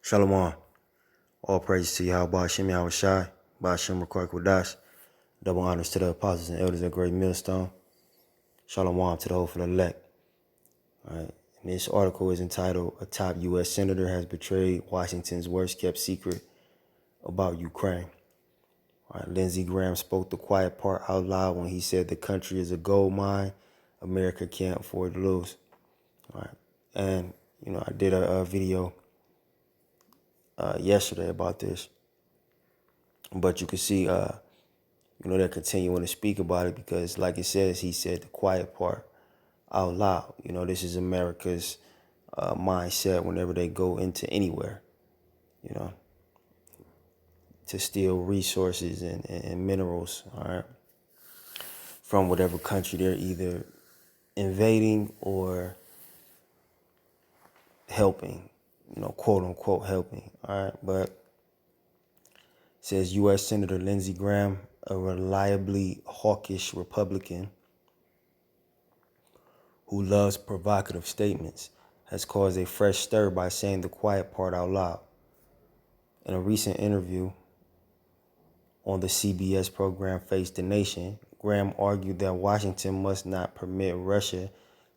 Shalom. All praise to Yahweh Shem Yahweh Shai, Ba'ashem Queit Queit. Double honors to the apostles and elders of Great Millstone. Shalom to the hopeful elect. All right. And this article is entitled, "A Top U.S. Senator Has Betrayed Washington's Worst Kept Secret About Ukraine." All right. Lindsey Graham spoke the quiet part out loud when he said the country is a gold mine America can't afford to lose. All right. And, I did a video yesterday about this. But you can see, they're continuing to speak about it because, like it says, he said the quiet part out loud. This is America's mindset whenever they go into anywhere, to steal resources and minerals, all right, from whatever country they're either invading or helping, quote unquote helping, all right. But it says U.S. Senator Lindsey Graham, a reliably hawkish Republican who loves provocative statements, has caused a fresh stir by saying the quiet part out loud. In a recent interview on the CBS program Face the Nation, Graham argued that Washington must not permit Russia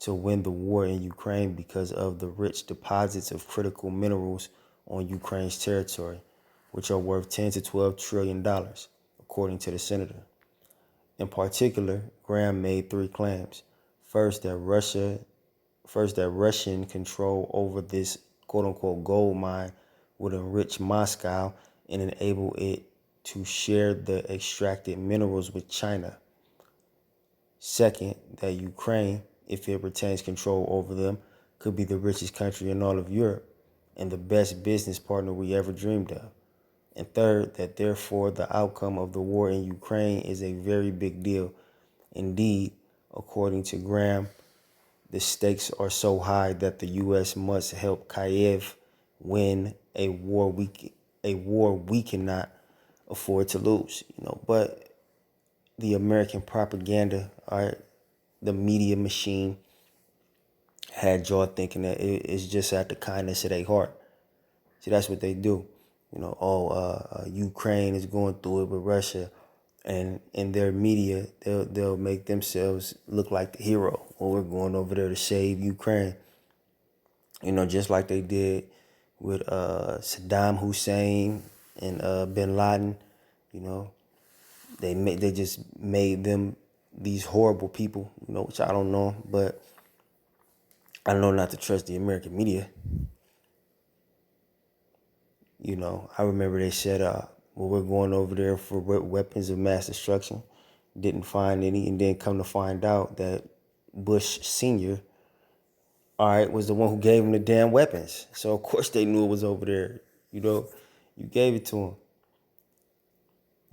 to win the war in Ukraine because of the rich deposits of critical minerals on Ukraine's territory, which are worth $10 to $12 trillion, according to the senator. In particular, Graham made three claims. First, that Russian control over this quote-unquote gold mine would enrich Moscow and enable it to share the extracted minerals with China. Second, that Ukraine, if it retains control over them, could be the richest country in all of Europe and the best business partner we ever dreamed of. And third, that therefore the outcome of the war in Ukraine is a very big deal. Indeed, according to Graham, the stakes are so high that the U.S. must help Kyiv win a war we cannot afford to lose. But the American propaganda, the media machine, had y'all thinking that it's just at the kindness of their heart. See, that's what they do. Ukraine is going through it with Russia, and in their media, they'll make themselves look like the hero. Well, we're going over there to save Ukraine. Just like they did with Saddam Hussein and Bin Laden. They just made them these horrible people. Which I don't know, but I know not to trust the American media. I remember they said, we're going over there for weapons of mass destruction. Didn't find any, and then come to find out that Bush Sr., was the one who gave him the damn weapons. So, of course, they knew it was over there. You gave it to him.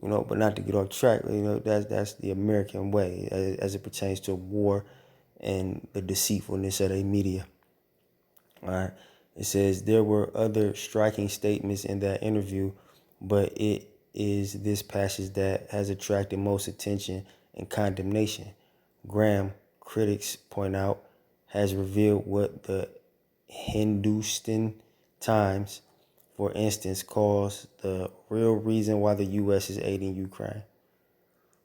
But not to get off track, that's the American way as it pertains to war and the deceitfulness of their media. All right. It says there were other striking statements in that interview, but it is this passage that has attracted most attention and condemnation. Graham, critics point out, has revealed what the Hindustan Times, for instance, calls the real reason why the U.S. is aiding Ukraine.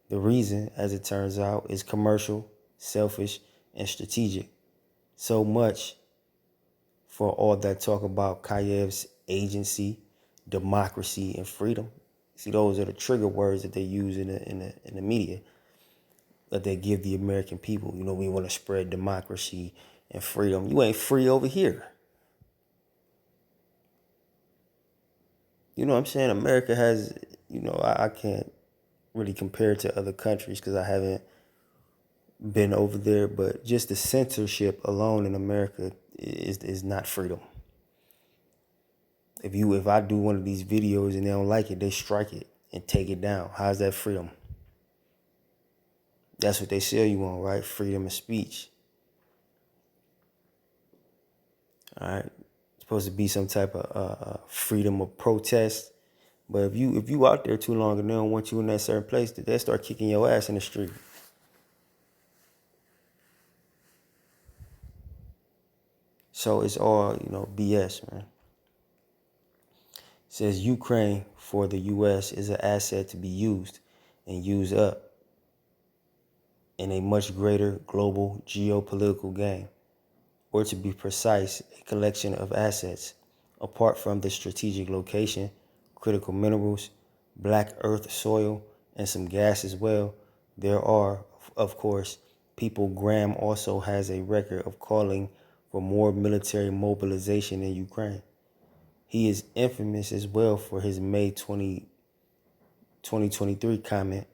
The reason, as it turns out, is commercial, selfish, and strategic. So much for all that talk about Kyiv's agency, democracy, and freedom. See, those are the trigger words that they use in the media that they give the American people. We want to spread democracy and freedom. You ain't free over here. I'm saying? America has, I can't really compare it to other countries because I haven't been over there, but just the censorship alone in America is not freedom. If I do one of these videos and they don't like it, they strike it and take it down. How's that freedom? That's what they sell you on, right? Freedom of speech. All right. It's supposed to be some type of freedom of protest. But if you out there too long and they don't want you in that certain place, they start kicking your ass in the street. So it's all, BS, man. says Ukraine for the U.S. is an asset to be used and used up in a much greater global geopolitical game, or to be precise, a collection of assets. Apart from the strategic location, critical minerals, black earth soil, and some gas as well, there are, of course, people. Graham also has a record of calling for more military mobilization in Ukraine. He is infamous as well for his May 2023 comment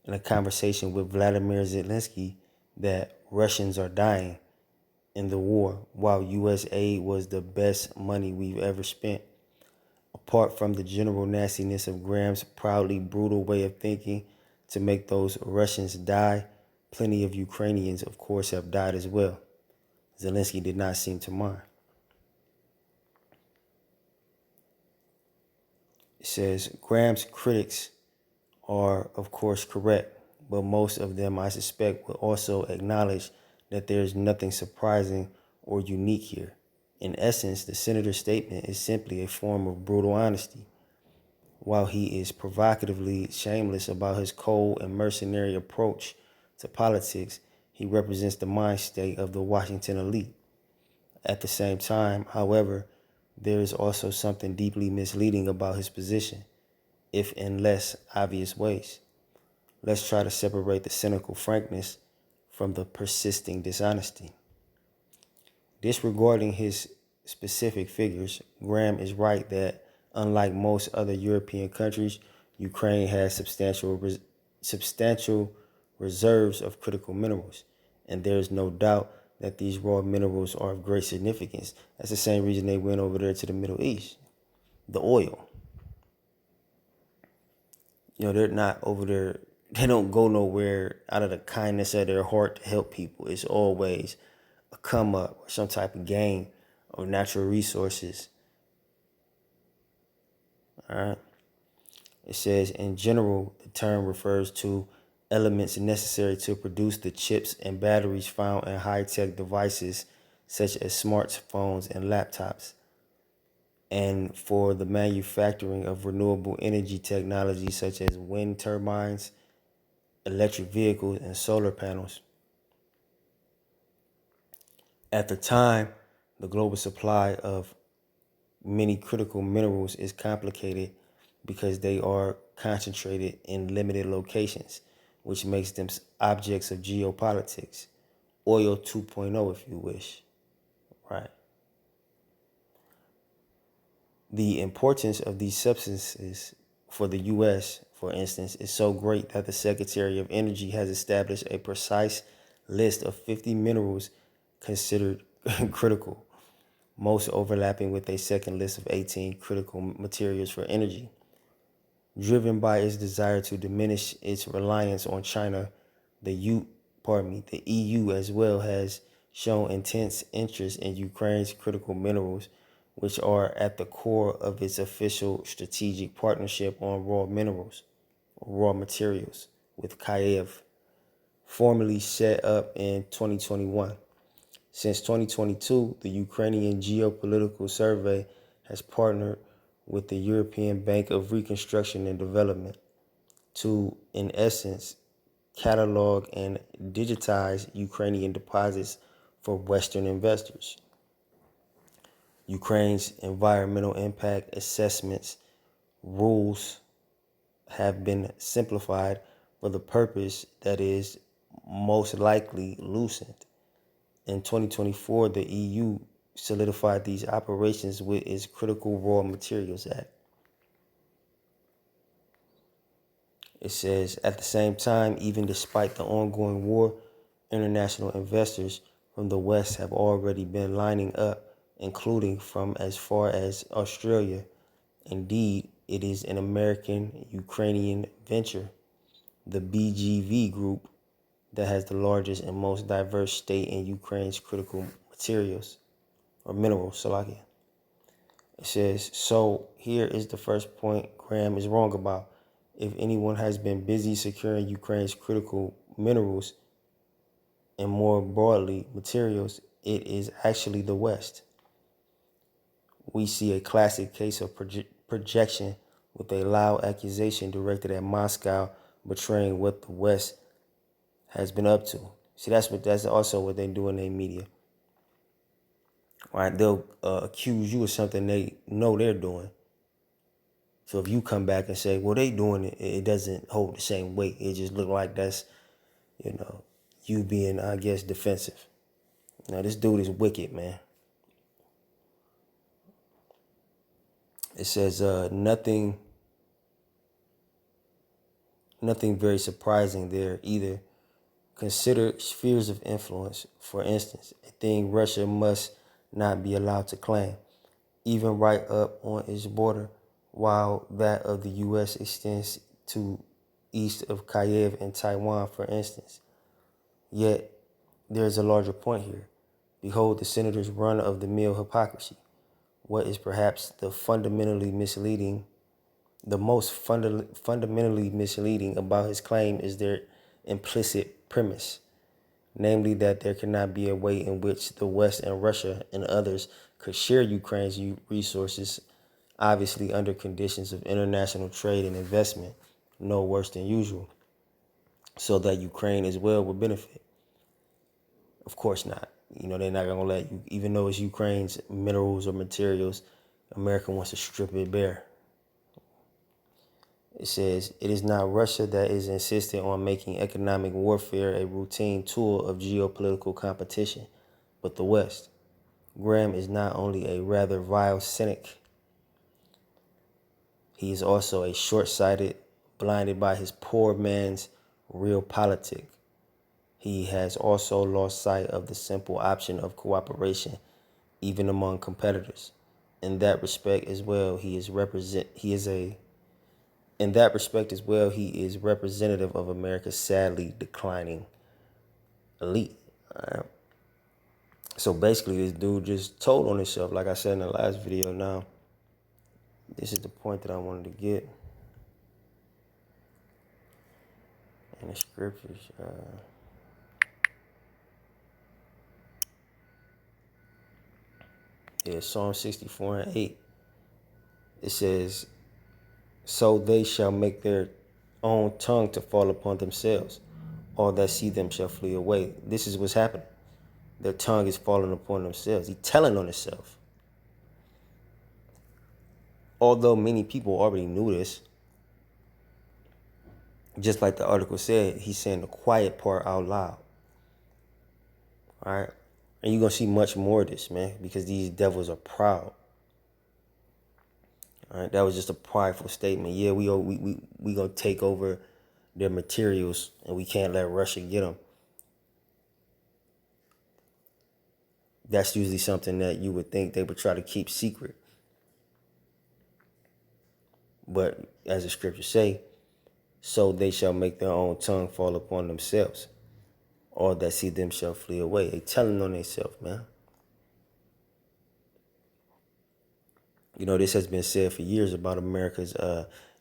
in a conversation with Vladimir Zelensky that Russians are dying in the war, while U.S. aid was the best money we've ever spent. Apart from the general nastiness of Graham's proudly brutal way of thinking to make those Russians die, plenty of Ukrainians, of course, have died as well. Zelensky did not seem to mind. It says, Graham's critics are, of course, correct, but most of them, I suspect, will also acknowledge that there is nothing surprising or unique here. In essence, the senator's statement is simply a form of brutal honesty. While he is provocatively shameless about his cold and mercenary approach to politics, he represents the mind state of the Washington elite. At the same time, however, there is also something deeply misleading about his position, if in less obvious ways. Let's try to separate the cynical frankness from the persisting dishonesty. Disregarding his specific figures, Graham is right that, unlike most other European countries, Ukraine has substantial reserves of critical minerals, and there is no doubt that these raw minerals are of great significance. That's the same reason they went over there to the Middle East. The oil. They're not over there. They don't go nowhere out of the kindness of their heart to help people. It's always a come up or some type of gain of natural resources. All right. It says, in general, the term refers to elements necessary to produce the chips and batteries found in high-tech devices such as smartphones and laptops, and for the manufacturing of renewable energy technology such as wind turbines, electric vehicles, and solar panels. At the time, the global supply of many critical minerals is complicated because they are concentrated in limited locations, which makes them objects of geopolitics. Oil 2.0, if you wish. Right. The importance of these substances for the U.S., for instance, is so great that the Secretary of Energy has established a precise list of 50 minerals considered critical, most overlapping with a second list of 18 critical materials for energy. Driven by its desire to diminish its reliance on China, the EU as well has shown intense interest in Ukraine's critical minerals, which are at the core of its official strategic partnership on raw materials with Queit, formally set up in 2021. Since 2022, the Ukrainian Geopolitical Survey has partnered with the European Bank of Reconstruction and Development to, in essence, catalog and digitize Ukrainian deposits for Western investors. Ukraine's environmental impact assessments rules have been simplified for the purpose that is most likely loosened. In 2024, the EU solidified these operations with its Critical Raw Materials Act. It says, at the same time, even despite the ongoing war, international investors from the West have already been lining up, including from as far as Australia. Indeed, it is an American-Ukrainian venture, the BGV Group, that has the largest and most diverse stake in Ukraine's critical materials or minerals. Salakia. It says, so here is the first point Graham is wrong about. If anyone has been busy securing Ukraine's critical minerals and more broadly materials, it is actually the West. We see a classic case of projection with a loud accusation directed at Moscow, betraying what the West has been up to. See, that's also what they do in their media. Right? They'll accuse you of something they know they're doing. So if you come back and say, well, they doing it, it doesn't hold the same weight. It just look like that's, you being, I guess, defensive. Now, this dude is wicked, man. It says nothing very surprising there either. Consider spheres of influence, for instance, a thing Russia must not be allowed to claim, even right up on its border, while that of the U.S. extends to east of Queit and Taiwan, for instance. Yet, there is a larger point here. Behold the senator's run-of-the-mill hypocrisy. What is perhaps the most fundamentally misleading about his claim is their implicit premise, namely that there cannot be a way in which the West and Russia and others could share Ukraine's resources, obviously under conditions of international trade and investment, no worse than usual, so that Ukraine as well would benefit. Of course not. They're not going to let you, even though it's Ukraine's minerals or materials, America wants to strip it bare. It says, it is not Russia that is insistent on making economic warfare a routine tool of geopolitical competition, but the West. Graham is not only a rather vile cynic, he is also a short-sighted, blinded by his poor man's realpolitik. He has also lost sight of the simple option of cooperation, even among competitors. In that respect as well, he is representative of America's sadly declining elite. All right. So basically, this dude just told on himself, like I said in the last video. Now, this is the point that I wanted to get in the scriptures. Psalm 64:8. It says, so they shall make their own tongue to fall upon themselves. All that see them shall flee away. This is what's happening. Their tongue is falling upon themselves. He's telling on himself. Although many people already knew this, just like the article said, he's saying the quiet part out loud. All right? And you're going to see much more of this, man, because these devils are proud. All right? That was just a prideful statement. Yeah, we going to take over their materials, and we can't let Russia get them. That's usually something that you would think they would try to keep secret. But as the scriptures say, so they shall make their own tongue fall upon themselves. All that see them shall flee away. They telling on themselves, man. This has been said for years about America's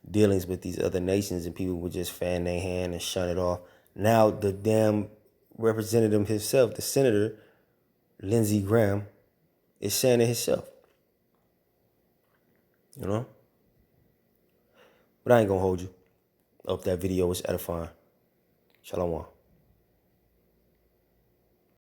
dealings with these other nations, and people would just fan their hand and shut it off. Now the damn representative himself, the senator, Lindsey Graham, is saying it himself. But I ain't gonna hold you. I hope that video was edifying. Shalom.